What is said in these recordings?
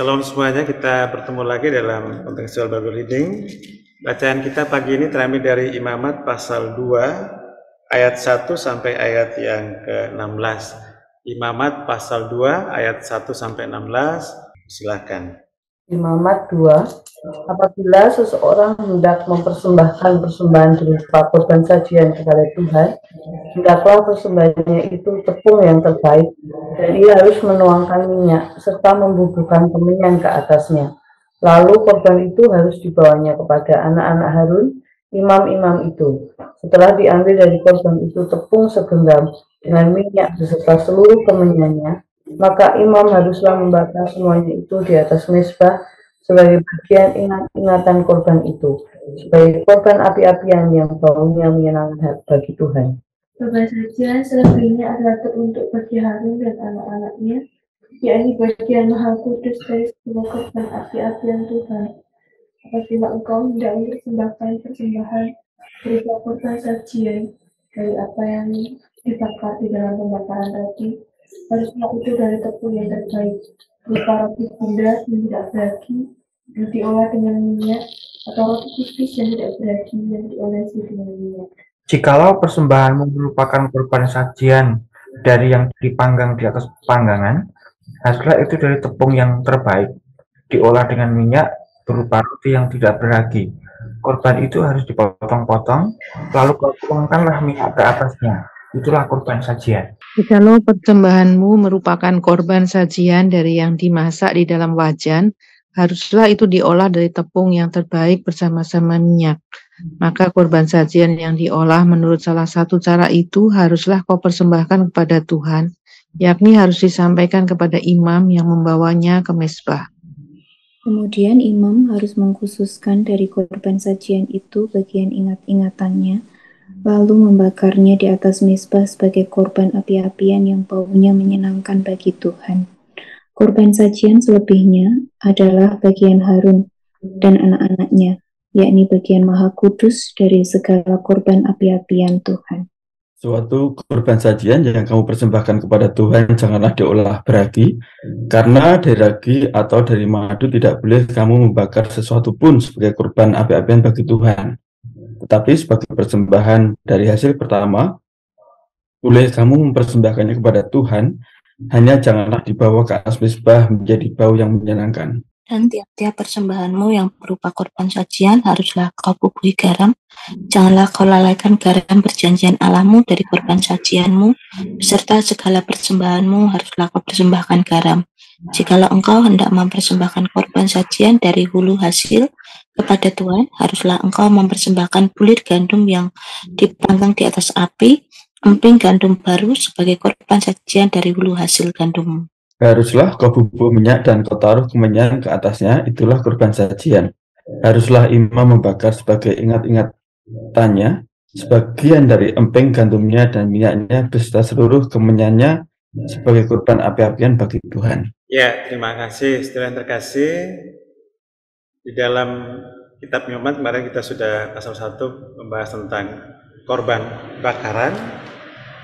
Shalom semuanya, kita bertemu lagi dalam Contextual Bible Reading. Bacaan kita pagi ini terambil dari Imamat pasal 2 ayat 1 sampai ayat yang ke-16. Imamat pasal 2 ayat 1 sampai 16. Silakan. Imamat 2. Apabila seseorang hendak mempersembahkan persembahan berupa korban sajian kepada Tuhan, hendaklah persembahannya itu tepung yang terbaik, dan ia harus menuangkan minyak serta membubuhkan kemenyan ke atasnya. Lalu korban itu harus dibawanya kepada anak-anak Harun, imam-imam itu. Setelah diambil dari korban itu tepung segenggam dengan minyak beserta seluruh kemenyannya, maka imam haruslah membakar semuanya itu di atas mezbah sebagai bagian ingat-ingatan korban itu, sebagai korban api-apian yang baunya menyenangkan bagi Tuhan. Korban sajian selebihnya adalah untuk bagi Harun dan anak-anaknya, yakni bagian maha kudus dari semua korban api-apian Tuhan. Apabila engkau hendak mempersembahkan persembahan berupa korban sajian dari apa yang dibakar di dalam pembakaran tadi, haruslah itu dari tepung yang terbaik, berupa roti bunda yang tidak beragi, yang diolah dengan minyak, atau roti tipis yang tidak beragi, yang diolesi dengan minyak. Jikalau persembahanmu merupakan korban sajian dari yang dipanggang di atas panggangan, haruslah itu dari tepung yang terbaik, diolah dengan minyak, berupa roti yang tidak beragi. Korban itu harus dipotong-potong, lalu kau tuangkanlah minyak ke atasnya. Itulah korban sajian. Jikalau persembahanmu merupakan korban sajian dari yang dimasak di dalam wajan, haruslah itu diolah dari tepung yang terbaik bersama-sama minyak. Maka korban sajian yang diolah menurut salah satu cara itu haruslah kau persembahkan kepada Tuhan, yakni harus disampaikan kepada imam yang membawanya ke mezbah. Kemudian imam harus mengkhususkan dari korban sajian itu bagian ingat-ingatannya, lalu membakarnya di atas mezbah sebagai korban api-apian yang baunya menyenangkan bagi Tuhan. Korban sajian selebihnya adalah bagian Harun dan anak-anaknya, yakni bagian maha kudus dari segala korban api-apian Tuhan. Suatu korban sajian yang kamu persembahkan kepada Tuhan janganlah diolah beragi, karena dari ragi atau dari madu tidak boleh kamu membakar sesuatu pun sebagai korban api-apian bagi Tuhan. Tetapi sebagai persembahan dari hasil pertama, boleh kamu mempersembahkannya kepada Tuhan, hanya janganlah dibawa ke atas mezbah menjadi bau yang menyenangkan. Dan tiap-tiap persembahanmu yang berupa korban sajian haruslah kau bubuhi garam. Janganlah kau lalaikan garam perjanjian Allahmu dari korban sajianmu, beserta segala persembahanmu haruslah kau persembahkan garam. Jikalau engkau hendak mempersembahkan korban sajian dari hulu hasil kepada Tuhan, haruslah engkau mempersembahkan bulir gandum yang dipanggang di atas api, emping gandum baru sebagai korban sajian dari hulu hasil gandummu. Haruslah kau bubuh minyak dan kau taruh kemenyan ke atasnya, itulah korban sajian. Haruslah imam membakar sebagai ingat-ingatannya, sebagian dari emping gandumnya dan minyaknya beserta seluruh kemenyannya sebagai korban api-apian bagi Tuhan. Ya, terima kasih. Setelah yang terkasih, di dalam kitab Imamat kemarin kita sudah pasal 1 membahas tentang korban bakaran,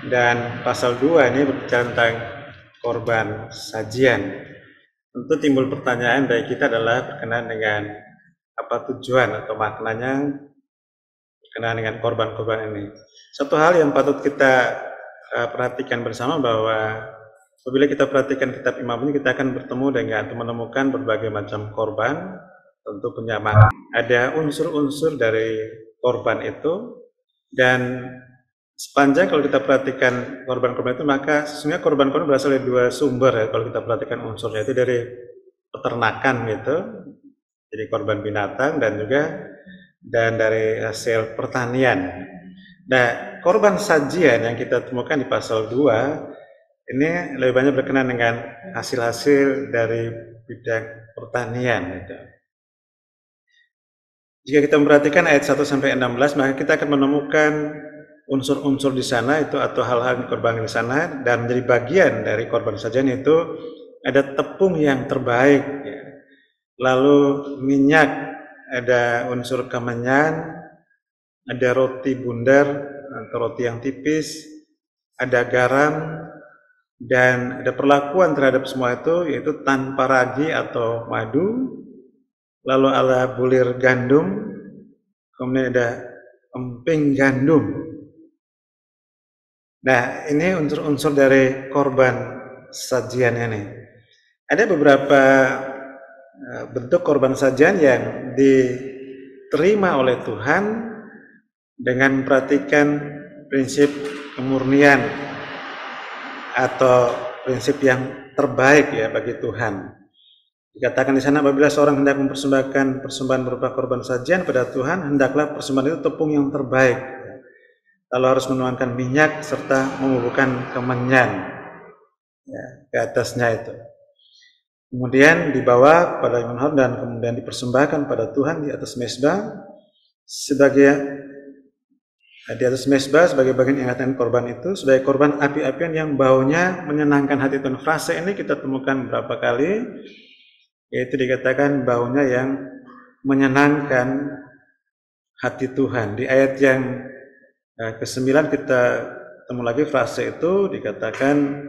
dan pasal 2 ini berbicara tentang korban sajian. Tentu timbul pertanyaan dari kita adalah berkenaan dengan apa tujuan atau maknanya berkenaan dengan korban-korban ini. Satu hal yang patut kita perhatikan bersama bahwa apabila kita perhatikan kitab Imam ini, kita akan bertemu dengan atau menemukan berbagai macam korban, tentu punya makna. Ada unsur-unsur dari korban itu, dan sepanjang kalau kita perhatikan korban-korban itu, maka sesungguhnya korban-korban berasal dari dua sumber ya. Kalau kita perhatikan unsurnya itu dari peternakan gitu, jadi korban binatang, dan dari hasil pertanian. Nah, korban sajian yang kita temukan di pasal 2 ini lebih banyak berkenaan dengan hasil-hasil dari bidang pertanian gitu. Jika kita memperhatikan ayat 1 sampai 16, maka kita akan menemukan unsur-unsur di sana itu atau hal-hal korban di sana, dan menjadi bagian dari korban sajian itu ada tepung yang terbaik ya. Lalu minyak, ada unsur kemenyan, ada roti bundar atau roti yang tipis, ada garam, dan ada perlakuan terhadap semua itu, yaitu tanpa ragi atau madu, lalu ada bulir gandum, kemudian ada emping gandum. Nah, ini unsur-unsur dari korban sajian ini. Ada beberapa bentuk korban sajian yang diterima oleh Tuhan dengan memperhatikan prinsip kemurnian atau prinsip yang terbaik ya bagi Tuhan. Dikatakan di sana, apabila seorang hendak mempersembahkan persembahan berupa korban sajian pada Tuhan, hendaklah persembahan itu tepung yang terbaik. Lalu harus menuangkan minyak serta menguburkan kemenyan ya, ke atasnya itu. Kemudian dibawa pada imam harun dan kemudian dipersembahkan pada Tuhan di atas mezbah sebagai bagian ingatan korban itu, sebagai korban api-apian yang baunya menyenangkan hati Tuhan. Frase ini kita temukan beberapa kali, yaitu dikatakan baunya yang menyenangkan hati Tuhan. Di ayat yang ke-9 kita temu lagi frase itu, dikatakan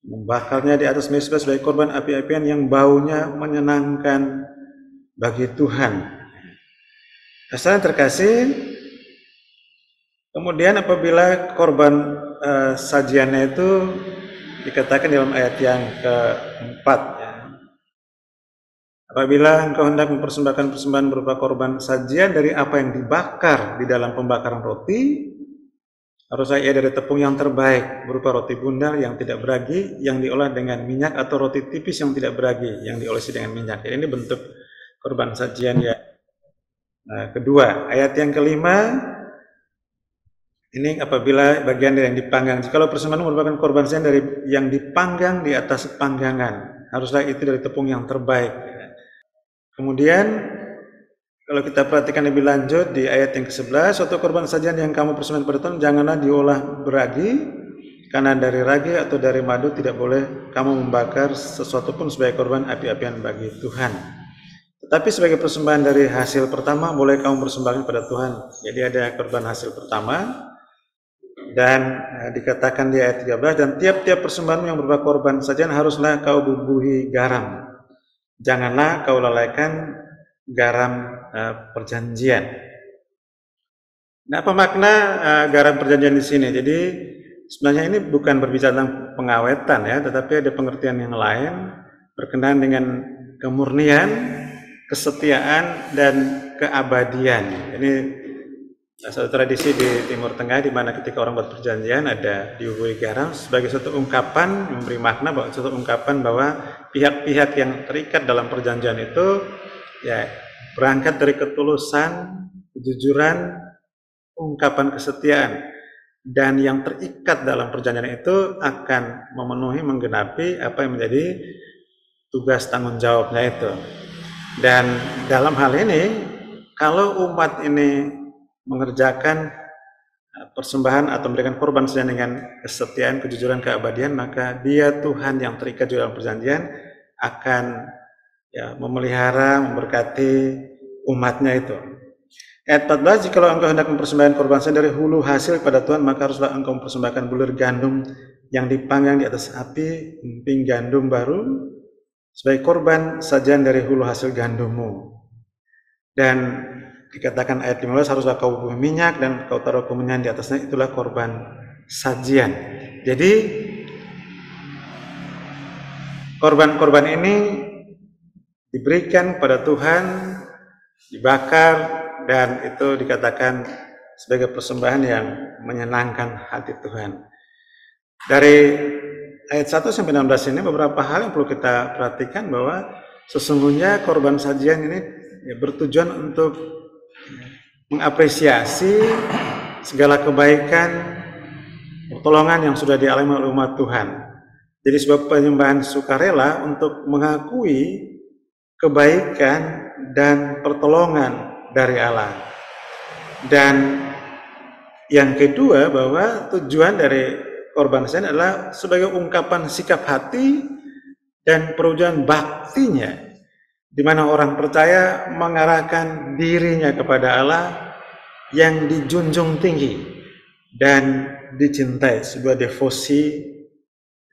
membakarnya di atas mezbah sebagai korban api-apian yang baunya menyenangkan bagi Tuhan. Saudara terkasih, kemudian apabila korban sajiannya itu dikatakan dalam ayat yang ke-4 ya. Apabila engkau hendak mempersembahkan persembahan berupa korban sajian dari apa yang dibakar di dalam pembakaran roti, haruslah ia dari tepung yang terbaik berupa roti bundar yang tidak beragi yang diolah dengan minyak atau roti tipis yang tidak beragi yang diolesi dengan minyak. Jadi ini bentuk korban sajian ya. Kedua, ayat yang ke-5 ini apabila bagian dari yang dipanggang. Jikalau persembahan merupakan korban sajian dari yang dipanggang di atas panggangan, haruslah itu dari tepung yang terbaik. Kemudian kalau kita perhatikan lebih lanjut di ayat yang ke-11, suatu korban sajian yang kamu persembahkan pada Tuhan janganlah diolah beragi, karena dari ragi atau dari madu tidak boleh kamu membakar sesuatu pun sebagai korban api-apian bagi Tuhan. Tetapi sebagai persembahan dari hasil pertama boleh kamu persembahkan pada Tuhan. Jadi ada korban hasil pertama, dan dikatakan di ayat 13, dan tiap-tiap persembahan yang berupa korban sajian haruslah kau bubuhi garam. Janganlah kau lalaikan garam perjanjian. Nah, apa makna garam perjanjian di sini? Jadi sebenarnya ini bukan berbicara tentang pengawetan ya, tetapi ada pengertian yang lain berkenaan dengan kemurnian, kesetiaan dan keabadian. Ini satu tradisi di Timur Tengah di mana ketika orang buat perjanjian ada dibubuhi garam sebagai suatu ungkapan, memberi makna bahwa suatu ungkapan bahwa pihak-pihak yang terikat dalam perjanjian itu ya berangkat dari ketulusan, kejujuran, ungkapan kesetiaan, dan yang terikat dalam perjanjian itu akan memenuhi, menggenapi apa yang menjadi tugas tanggung jawabnya itu. Dan dalam hal ini, kalau umat ini mengerjakan persembahan atau memberikan korban sajian dengan kesetiaan, kejujuran, keabadian, maka Dia Tuhan yang terikat dalam perjanjian akan ya, memelihara, memberkati umatnya itu. Ayat 14, jikalau engkau hendak mempersembahkan korban sajian dari hulu hasil pada Tuhan, maka haruslah engkau mempersembahkan bulir gandum yang dipanggang di atas api, emping gandum baru, sebagai korban sajian dari hulu hasil gandummu. Dan dikatakan ayat 15, haruslah kau bubuhi minyak dan kau taruh kemenyan di atasnya, itulah korban sajian. Jadi korban-korban ini diberikan pada Tuhan, dibakar, dan itu dikatakan sebagai persembahan yang menyenangkan hati Tuhan. Dari ayat 1 sampai 16 ini beberapa hal yang perlu kita perhatikan, bahwa sesungguhnya korban sajian ini ya, bertujuan untuk mengapresiasi segala kebaikan, pertolongan yang sudah dialami oleh umat Tuhan. Jadi sebuah penyembahan sukarela untuk mengakui kebaikan dan pertolongan dari Allah. Dan yang kedua, bahwa tujuan dari korban sajian adalah sebagai ungkapan sikap hati dan perwujudan baktinya, di mana orang percaya mengarahkan dirinya kepada Allah yang dijunjung tinggi dan dicintai, sebuah devosi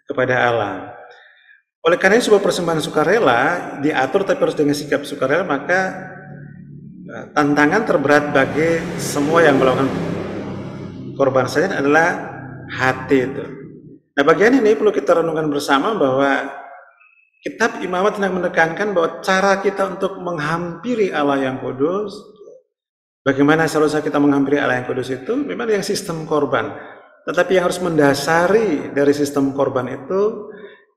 kepada Allah. Oleh karena sebuah persembahan sukarela diatur tapi harus dengan sikap sukarela, maka tantangan terberat bagi semua yang melakukan korban sajian adalah hati itu. Nah, bagian ini perlu kita renungkan bersama bahwa kitab Imamat sedang menekankan bahwa cara kita untuk menghampiri Allah yang kudus, bagaimana seharusnya kita menghampiri Allah yang kudus itu memang yang sistem korban. Tetapi yang harus mendasari dari sistem korban itu,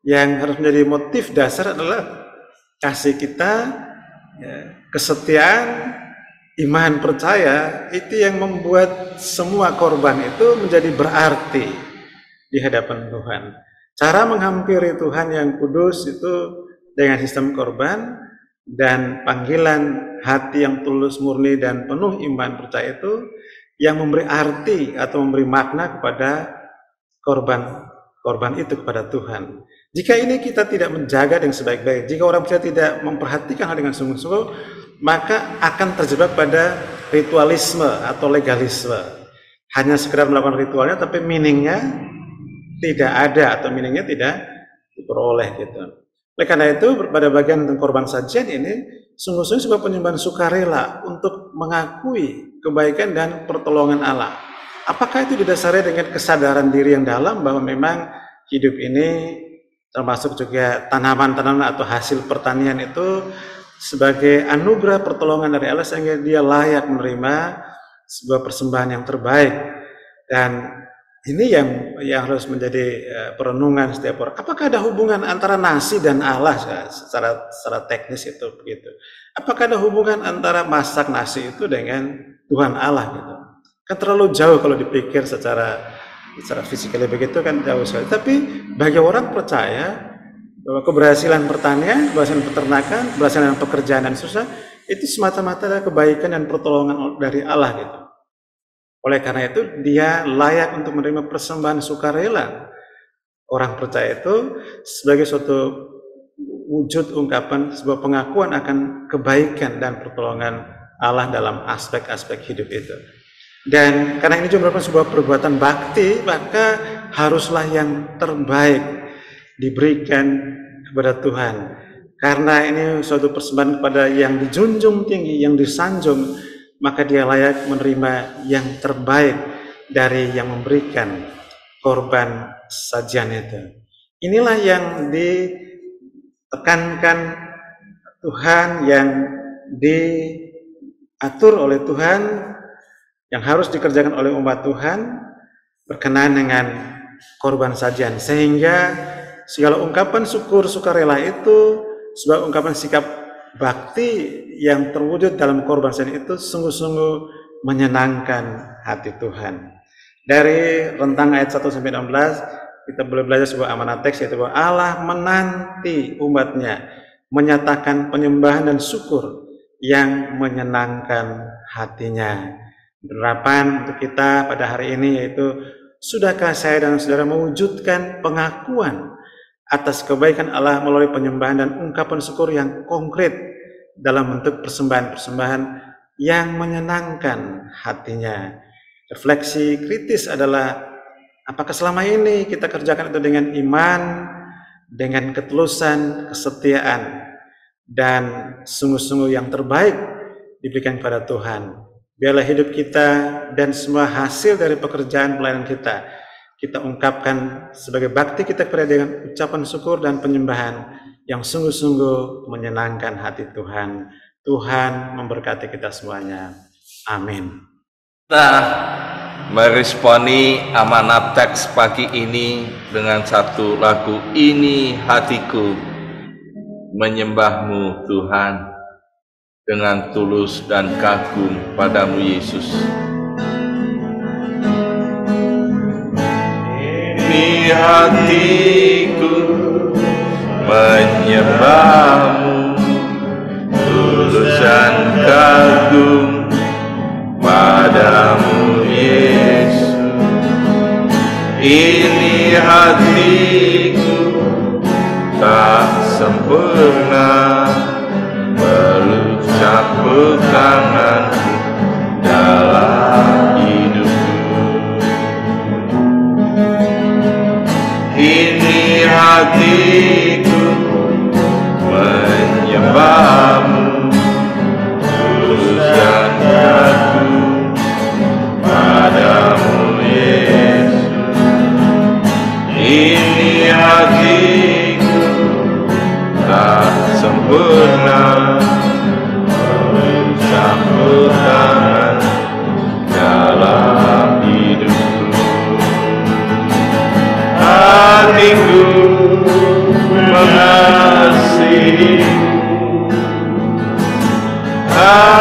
yang harus menjadi motif dasar adalah kasih kita, kesetiaan, iman, percaya. Itu yang membuat semua korban itu menjadi berarti di hadapan Tuhan. Cara menghampiri Tuhan yang kudus itu dengan sistem korban dan panggilan hati yang tulus, murni, dan penuh iman percaya itu yang memberi arti atau memberi makna kepada korban itu kepada Tuhan. Jika ini kita tidak menjaga dengan sebaik-baik, jika orang percaya tidak memperhatikan hal dengan sungguh-sungguh, maka akan terjebak pada ritualisme atau legalisme. Hanya sekedar melakukan ritualnya, tapi meaningnya tidak ada atau meaningnya tidak diperoleh gitu. Oleh karena itu, pada bagian tentang korban sajian ini, sungguh-sungguh sebuah penyembahan sukarela untuk mengakui kebaikan dan pertolongan Allah. Apakah itu didasari dengan kesadaran diri yang dalam bahwa memang hidup ini termasuk juga tanaman-tanaman atau hasil pertanian itu sebagai anugerah pertolongan dari Allah sehingga dia layak menerima sebuah persembahan yang terbaik. Dan ini yang harus menjadi perenungan setiap orang. Apakah ada hubungan antara nasi dan Allah secara teknis itu begitu? Apakah ada hubungan antara masak nasi itu dengan Tuhan Allah gitu? Kan terlalu jauh kalau dipikir secara fisiknya begitu kan jauh sekali. Tapi bagi orang percaya bahwa keberhasilan pertanian, keberhasilan peternakan, keberhasilan pekerjaan dan susah itu semata-mata adalah kebaikan dan pertolongan dari Allah gitu. Oleh karena itu dia layak untuk menerima persembahan sukarela. Orang percaya itu sebagai suatu wujud ungkapan sebuah pengakuan akan kebaikan dan pertolongan Allah dalam aspek-aspek hidup itu. Dan karena ini juga merupakan sebuah perbuatan bakti, maka haruslah yang terbaik diberikan kepada Tuhan. Karena ini suatu persembahan kepada yang dijunjung tinggi, yang disanjung, maka dia layak menerima yang terbaik dari yang memberikan korban sajian itu. Inilah yang ditekankan Tuhan, yang diatur oleh Tuhan, yang harus dikerjakan oleh umat Tuhan berkenaan dengan korban sajian, sehingga segala ungkapan syukur sukarela itu sebagai ungkapan sikap bakti yang terwujud dalam korban sajian itu sungguh-sungguh menyenangkan hati Tuhan. Dari rentang ayat 1 sampai 16 kita boleh belajar sebuah amanat teks, yaitu bahwa Allah menanti umatnya menyatakan penyembahan dan syukur yang menyenangkan hatinya. Penerapan untuk kita pada hari ini yaitu, sudahkah saya dan saudara mewujudkan pengakuan atas kebaikan Allah melalui penyembahan dan ungkapan syukur yang konkret dalam bentuk persembahan-persembahan yang menyenangkan hatinya. Refleksi kritis adalah, apakah selama ini kita kerjakan itu dengan iman, dengan ketulusan, kesetiaan, dan sungguh-sungguh yang terbaik diberikan kepada Tuhan. Biarlah hidup kita dan semua hasil dari pekerjaan pelayanan kita ungkapkan sebagai bakti kita kepada dengan ucapan syukur dan penyembahan yang sungguh-sungguh menyenangkan hati Tuhan. Tuhan memberkati kita semuanya. Amin. Kita meresponi amanat teks pagi ini dengan satu lagu, Ini Hatiku Menyembahmu Tuhan, dengan tulus dan kagum padamu Yesus. Ini hatiku menyembahmu, tulus dan kagum padamu Yesus. Ini hatiku tak sempurna, campur tanganku dalam hidupku. Ini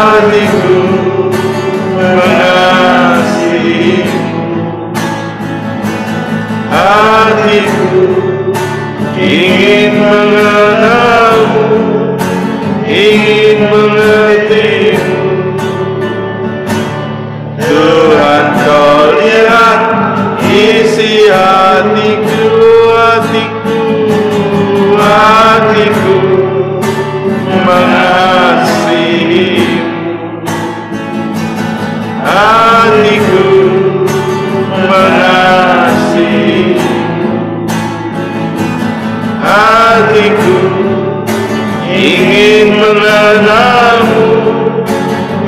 hatiku mengasihi, hatiku ingin mengenalmu, ingin mengertimu. Tuhan, kau lihat isi hatiku, hatiku, hatiku mengasihi, hatiku mengasihi, hatiku ingin mengenalmu,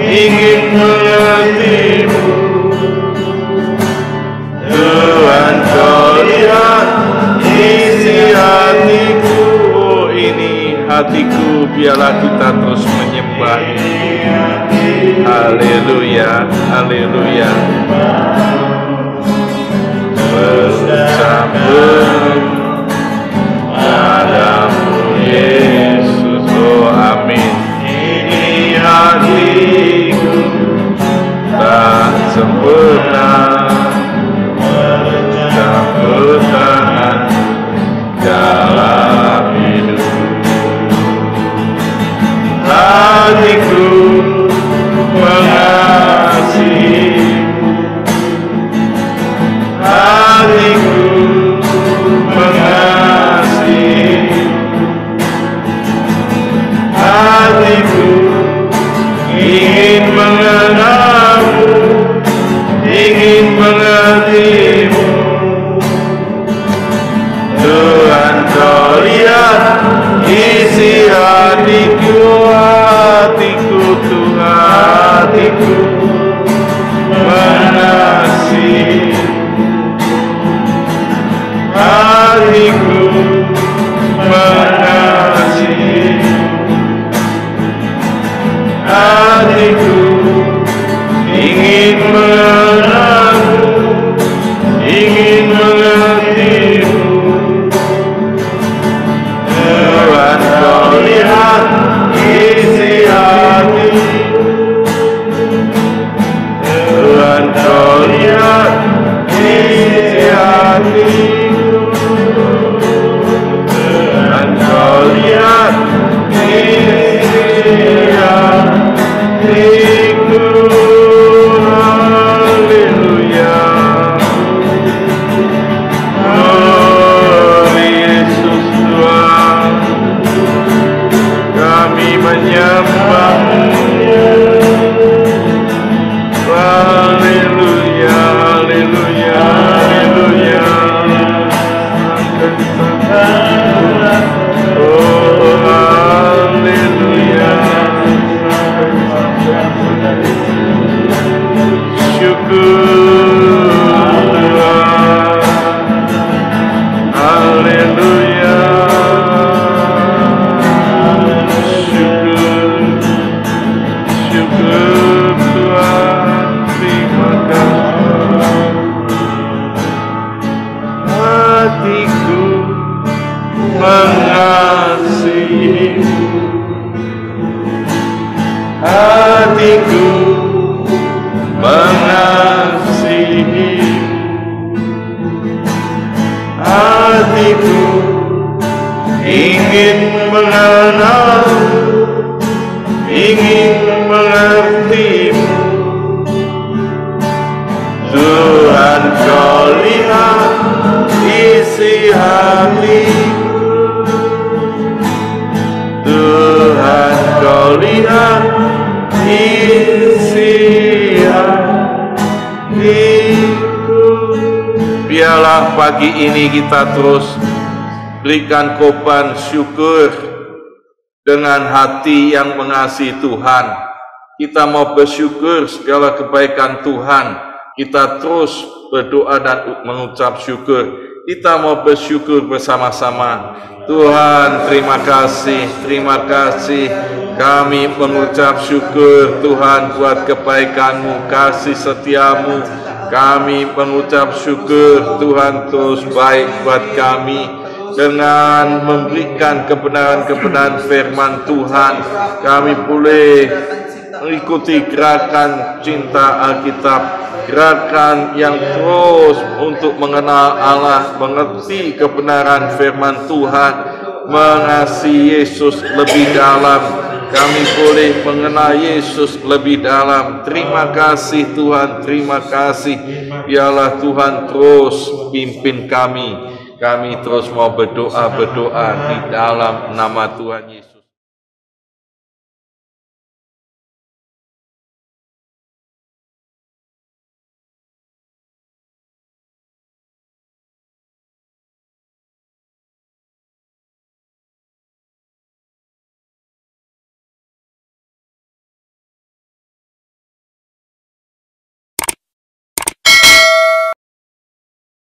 ingin mengertimu. Tuhan, kau lihat isi hatiku. Oh, ini hatiku, biarlah kita terus menyembah. Haleluya, haleluya. Bersambung padamu Yesus, oh amin. Ini hatiku tak sempurna, tak bertahan dalam hidup. Hatiku mengasihi, hatiku mengasihi, hatiku ingin mengenalmu, ingin mengertimu. Tuhan, kau lihat isi hatiku, hatiku, Tuhan, hatiku mengasihi, hatiku mengasihi, hatiku ingin mengenalmu, ingin mengertimu. Tuhan, kau lihat isi hatiku, Tuhan, kau lihat isi hatiku, Tuhan, kau lihat isi hatiku. Haleluya. Oh Yesus Tuhan, kami menyembah-Mu. Haleluya, haleluya, haleluya. Oh haleluya. Syukur Tuhan. Haleluya. Syukur, syukur Tuhan. Terima kasih. Hatiku mengasihi, hatiku mengasihi, hatiku ingin mengenalmu, ingin mengertimu. Tuhan, kau lihat isi hatiku, Tuhan, kau lihat isi hatiku. Biarlah pagi ini kita terus berikan korban syukur dengan hati yang mengasihi Tuhan. Kita mau bersyukur segala kebaikan Tuhan. Kita terus berdoa dan mengucap syukur. Kita mau bersyukur bersama-sama. Tuhan, terima kasih, terima kasih. Kami mengucap syukur Tuhan buat kebaikan-Mu, kasih setia-Mu. Kami mengucap syukur Tuhan terus baik buat kami dengan memberikan kebenaran-kebenaran firman Tuhan. Kami boleh ikuti gerakan cinta Alkitab, gerakan yang terus untuk mengenal Allah, mengerti kebenaran firman Tuhan, mengasihi Yesus lebih dalam. Kami boleh mengenal Yesus lebih dalam. Terima kasih Tuhan, terima kasih. Biarlah Tuhan terus pimpin kami. Kami terus mau berdoa di dalam nama Tuhan Yesus.